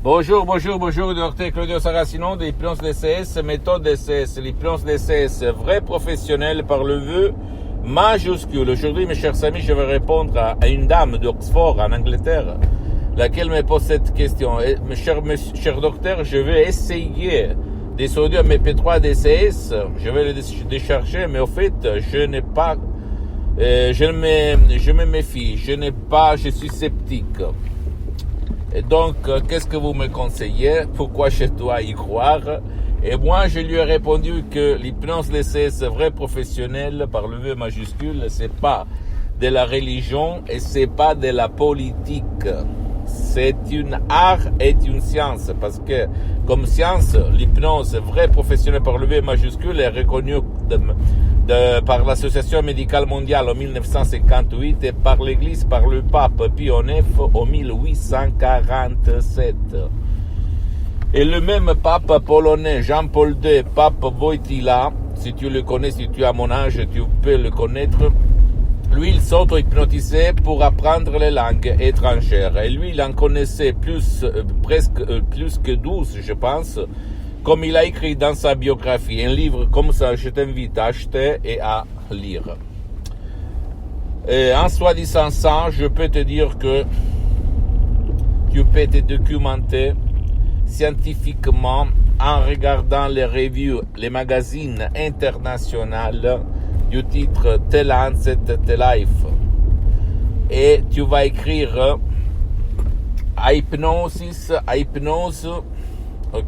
Bonjour, docteur Claudio Saracino de l'hypnose DCS, méthode DCS, l'hypnose DCS, vrai professionnel par le vœu majuscule. Aujourd'hui, mes chers amis, je vais répondre à une dame d'Oxford, en Angleterre, laquelle me pose cette question. Cher docteur, je vais essayer des sodium MP3 DCS, je vais les décharger, mais au fait, je me méfie, je suis sceptique. Et donc, qu'est-ce que vous me conseillez? Pourquoi je dois y croire? Et moi, je lui ai répondu que l'hypnose DCS vrai professionnel par le V majuscule, c'est pas de la religion et c'est pas de la politique. C'est une art et une science, parce que comme science, l'hypnose vrai professionnel par le V majuscule est reconnue par l'Association médicale mondiale en 1958 et par l'Église, par le pape Pie IX en 1847. Et le même pape polonais Jean-Paul II, pape Wojtyla, si tu le connais, si tu as mon âge, tu peux le connaître, lui, il s'auto-hypnotisait pour apprendre les langues étrangères. Et lui, il en connaissait presque plus que 12, je pense, comme il a écrit dans sa biographie. Un livre comme ça, je t'invite à acheter et à lire. Et en soi disant ça, je peux te dire que tu peux te documenter scientifiquement en regardant les revues, les magazines internationaux du titre The Lancet, The Life. Et tu vas écrire hypnose,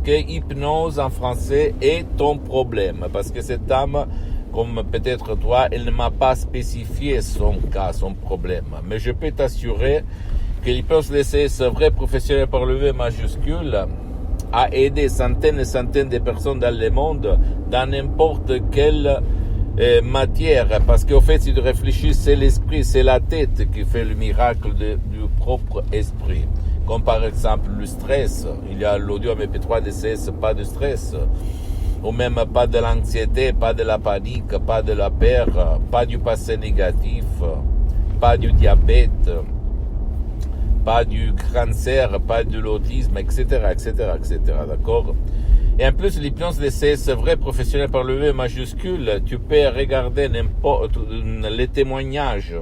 hypnose en français est ton problème. Parce que cette dame, comme peut-être toi, elle ne m'a pas spécifié son cas, son problème. Mais je peux t'assurer que l'hypnose DCS vrai professionnel par le V majuscule a aidé centaines et centaines de personnes dans le monde dans n'importe quelle matière, parce qu'au fait, si tu réfléchis, c'est l'esprit, c'est la tête qui fait le miracle du propre esprit. Comme par exemple le stress, il y a l'audio MP3 DCS, pas de stress, ou même pas de l'anxiété, pas de la panique, pas de la peur, pas du passé négatif, pas du diabète, pas du cancer, pas de l'autisme, etc., d'accord? Et en plus, l'hypnose DCS vrai professionnel par le V majuscule, tu peux regarder n'importe les témoignages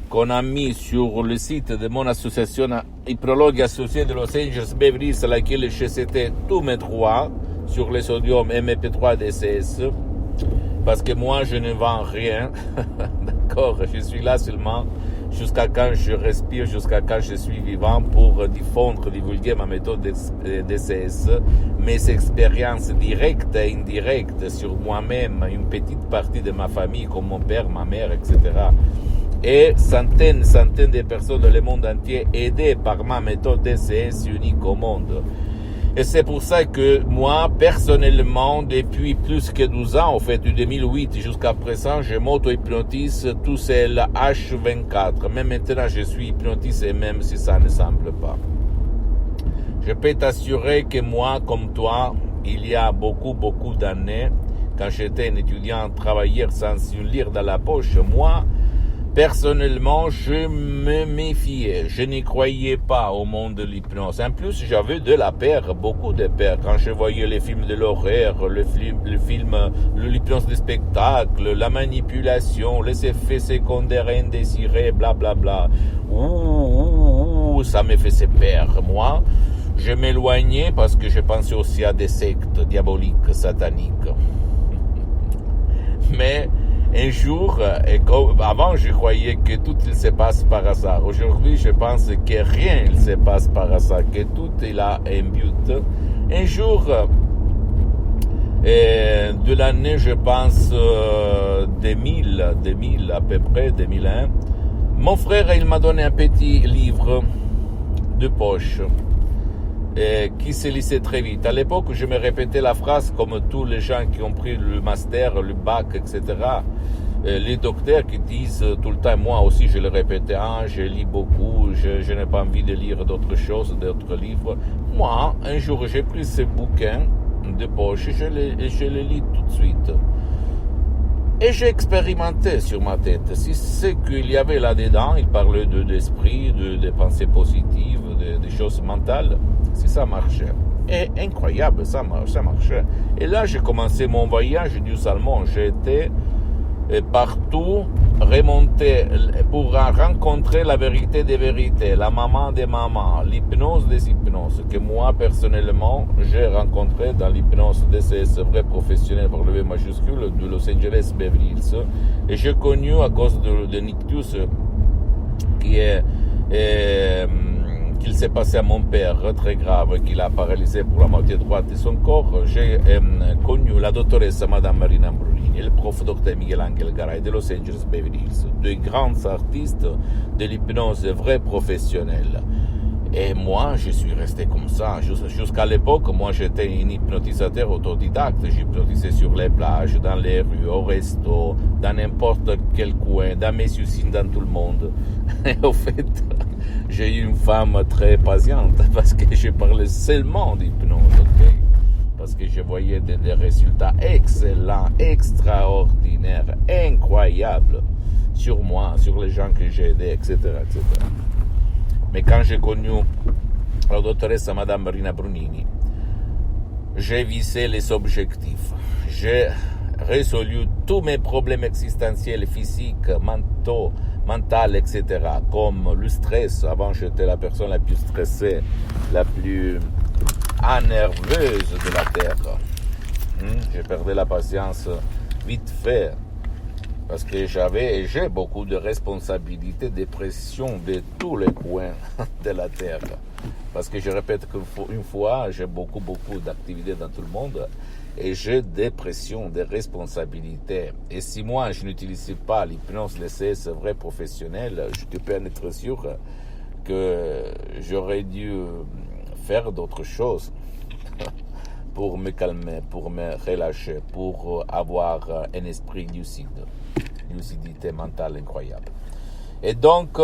qu'on a mis sur le site de mon association hypnologue associée de Los Angeles Beverly Hills, à laquelle j'ai cité tous mes droits sur les sodium MP3 DCS, parce que moi, je ne vends rien, d'accord? Je suis là seulement jusqu'à quand je respire, jusqu'à quand je suis vivant pour divulguer ma méthode DCS, mes expériences directes et indirectes sur moi-même, une petite partie de ma famille, comme mon père, ma mère, etc. Et centaines de personnes dans le monde entier aidées par ma méthode DCS unique au monde. Et c'est pour ça que moi, personnellement, depuis plus que 12 ans, en fait, de 2008 jusqu'à présent, je m'auto-hypnotise tout seul H24. Même maintenant, je suis hypnotisé, même si ça ne semble pas. Je peux t'assurer que moi, comme toi, il y a beaucoup d'années, quand j'étais un étudiant travailleur sans une lire dans la poche, moi, personnellement, je me méfiais. Je n'y croyais pas au monde de l'hypnose. En plus, j'avais de la peur, beaucoup de peur. Quand je voyais les films de l'horreur, l'hypnose de spectacle, la manipulation, les effets secondaires indésirés, blablabla. Ça me faisait peur. Moi, je m'éloignais parce que je pensais aussi à des sectes diaboliques, sataniques. Mais un jour, avant je croyais que tout il se passe par hasard. Aujourd'hui, je pense que rien il se passe par hasard, que tout il a un but. Un jour, de l'année, je pense, 2000 à peu près, 2001, mon frère, il m'a donné un petit livre de poche qui se lisait très vite. À l'époque, je me répétais la phrase comme tous les gens qui ont pris le master, le bac, etc. Les docteurs qui disent tout le temps, moi aussi je le répétais, je lis beaucoup, je n'ai pas envie de lire d'autres choses, d'autres livres. Moi, un jour, j'ai pris ce bouquin de poche et je le lis tout de suite. Et j'ai expérimenté sur ma tête. Si ce qu'il y avait là-dedans, il parlait d'esprit, de pensées positives, de choses mentales, si ça marchait. Et incroyable, ça marchait. Et là, j'ai commencé mon voyage du Salmon. J'ai été partout remonter pour rencontrer la vérité des vérités, la maman des mamans, l'hypnose des hypnoses, que moi, personnellement, j'ai rencontré dans l'hypnose DCS vrai professionnel par le V majuscule de Los Angeles Beverly Hills. Et j'ai connu à cause de nictus qu'il s'est passé à mon père, très grave, qu'il a paralysé pour la moitié droite de son corps. J'ai connu la doctoresse Madame Marina Brunini et le prof Dr Miguel Angel Garay de Los Angeles Beverly Hills, deux grands artistes de l'hypnose vrai professionnelle. Et moi, je suis resté comme ça. Jusqu'à l'époque, moi, j'étais un hypnotisateur autodidacte. J'hypnotisais sur les plages, dans les rues, au resto, dans n'importe quel coin, dans mes usines, dans tout le monde. Et au fait, j'ai eu une femme très patiente parce que je parlais seulement d'hypnose, ok? Parce que je voyais des résultats excellents, extraordinaires, incroyables sur moi, sur les gens que j'ai aidés, etc., etc. Mais quand j'ai connu la doctoresse Madame Marina Brunini, j'ai visé les objectifs. J'ai résolu tous mes problèmes existentiels, physiques, mentaux, etc. Comme le stress. Avant, j'étais la personne la plus stressée, la plus nerveuse de la Terre. J'ai perdu la patience vite fait. Parce que j'avais et j'ai beaucoup de responsabilités, de pression de tous les coins de la Terre. Parce que je répète qu'une fois, j'ai beaucoup d'activités dans tout le monde et j'ai des pressions, des responsabilités. Et si moi, je n'utilisais pas l'hypnose DCS vrai professionnel, je peux en être sûr que j'aurais dû faire d'autres choses pour me calmer, pour me relâcher, pour avoir un esprit lucide. Lucidité mentale incroyable. Et donc,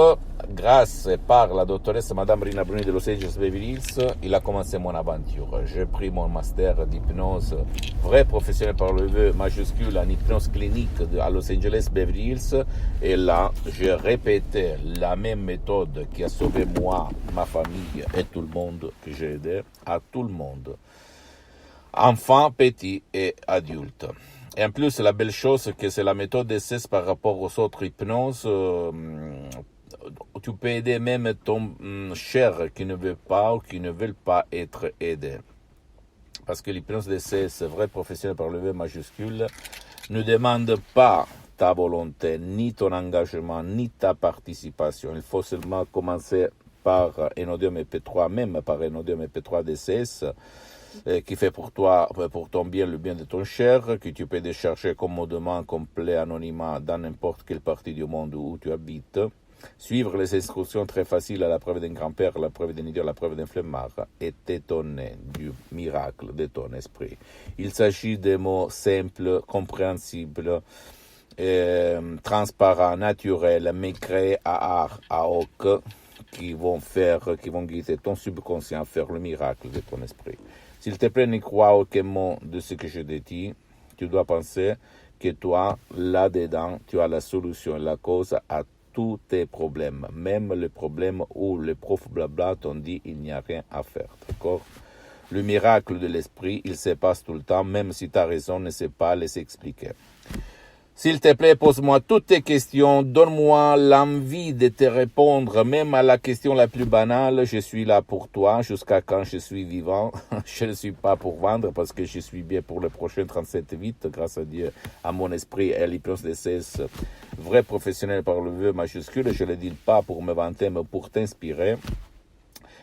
grâce par la doctoresse Madame Rina Bruni de Los Angeles Beverly Hills, il a commencé mon aventure. J'ai pris mon master d'hypnose vrai professionnel par le V majuscule en hypnose clinique à Los Angeles Beverly Hills. Et là, j'ai répété la même méthode qui a sauvé moi, ma famille et tout le monde que j'ai aidé, à tout le monde. Enfants, petits et adultes. Et en plus, la belle chose, que c'est la méthode DCS par rapport aux autres hypnoses. Tu peux aider même ton cher qui ne veut pas ou qui ne veut pas être aidé. Parce que l'hypnose DCS, vrai professionnel par le V majuscule, ne demande pas ta volonté, ni ton engagement, ni ta participation. Il faut seulement commencer par un audio MP3, même par un audio MP3 DCS, qui fait pour toi, pour ton bien, le bien de ton cher, que tu peux décharger commodément, complet, anonymat, dans n'importe quelle partie du monde où tu habites. Suivre les instructions très faciles à la preuve d'un grand-père, à la preuve d'un idiot, à la preuve d'un flemmard, et t'étonner du miracle de ton esprit. Il s'agit de mots simples, compréhensibles, transparents, naturels, mais créés à art, à hoc, qui vont guider ton subconscient à faire le miracle de ton esprit. S'il te plaît, ne crois aucun mot de ce que je te dis. Tu dois penser que toi, là-dedans, tu as la solution, la cause à tous tes problèmes. Même les problèmes où les profs blabla t'ont dit il n'y a rien à faire. D'accord? Le miracle de l'esprit, il se passe tout le temps, même si ta raison ne sait pas les expliquer. S'il te plaît, pose-moi toutes tes questions, donne-moi l'envie de te répondre, même à la question la plus banale. Je suis là pour toi jusqu'à quand je suis vivant. Je ne suis pas pour vendre parce que je suis bien pour le prochain 37-8, grâce à Dieu, à mon esprit et à l'hypnose DCS, vrai professionnel par le V majuscule. Je ne le dis pas pour me vanter, mais pour t'inspirer.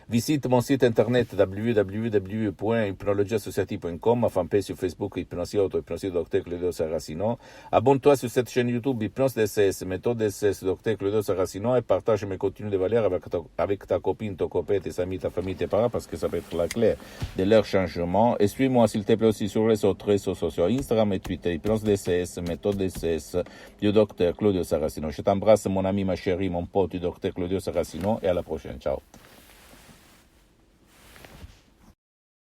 Visite mon site internet www.hypnologieassociative.com, ma fanpage sur Facebook Hypnosie Auto, Hypnosie Dr Claudio Saracino. Abonne-toi sur cette chaîne YouTube Hypnose DCS, méthode DCS Dr Claudio Saracino et partage mes contenus de valeur avec ta copine, ton copain, tes amis, ta famille, tes parents parce que ça peut être la clé de leur changement. Et suis-moi s'il te plaît aussi sur les autres réseaux sociaux, Instagram et Twitter, Hypnose DCS, méthode DCS du Dr Claudio Saracino. Je t'embrasse mon ami, ma chérie, mon pote du Dr Claudio Saracino et à la prochaine. Ciao.